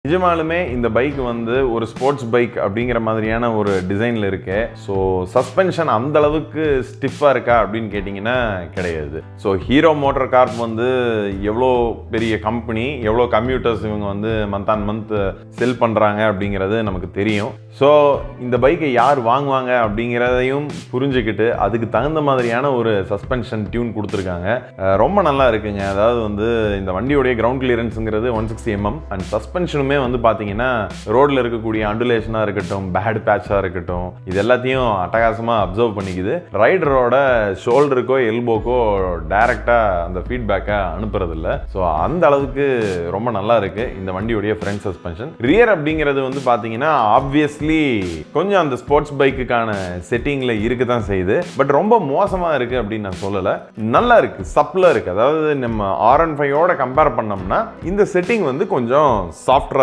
நிஜமாலுமே இந்த பைக் வந்து ஒரு ஸ்போர்ட்ஸ் பைக் அப்படிங்கிற மாதிரியான ஒரு டிசைனில் இருக்கு. ஸோ சஸ்பென்ஷன் அந்த அளவுக்கு ஸ்டிஃபாக இருக்கா அப்படின்னு கேட்டிங்கன்னா கிடையாது. ஸோ ஹீரோ மோட்டார் கார்ப் வந்து எவ்வளோ பெரிய கம்பெனி, எவ்வளோ கம்ப்யூட்டர்ஸ் இவங்க வந்து மந்த் ஆன் மந்த் செல் பண்ணுறாங்க அப்படிங்கிறது நமக்கு தெரியும். ஸோ இந்த பைக்கை யார் வாங்குவாங்க அப்படிங்கிறதையும் புரிஞ்சுக்கிட்டு அதுக்கு தகுந்த மாதிரியான ஒரு சஸ்பென்ஷன் டியூன் கொடுத்துருக்காங்க. ரொம்ப நல்லா இருக்குங்க. அதாவது வந்து இந்த வண்டியோடைய கிரவுண்ட் கிளியரன்ஸுங்கிறது 160 mm அண்ட் சஸ்பென்ஷனுமே வந்து பார்த்தீங்கன்னா ரோடில் இருக்கக்கூடிய அண்டுலேஷனாக இருக்கட்டும், பேட் பேட்சாக இருக்கட்டும், இது எல்லாத்தையும் அட்டகாசமாக அப்சர்வ் பண்ணிக்குது. ரைடரோட ஷோல்டருக்கோ எல்போக்கோ டைரெக்டாக அந்த ஃபீட்பேக்கை அனுப்புறதில்ல. ஸோ அந்த அளவுக்கு ரொம்ப நல்லா இருக்கு இந்த வண்டியோடைய ஃப்ரண்ட் சஸ்பென்ஷன். ரியர் அப்படிங்கிறது வந்து பார்த்தீங்கன்னா ஆப்வியஸ்லி கொஞ்சம் அந்த ஸ்போர்ட்ஸ் பைக்குக்கான செட்டிங்ல இருக்கு தான் செய்யுது. பட் ரொம்ப மோசமாக இருக்கு அப்படின்னு நான் சொல்லலை. நல்லா இருக்கு, சப்ல இருக்கு. அதாவது நம்ம R15 ஓட கம்பேர் பண்ணோம்னா இந்த செட்டிங் வந்து கொஞ்சம் சாஃப்டரா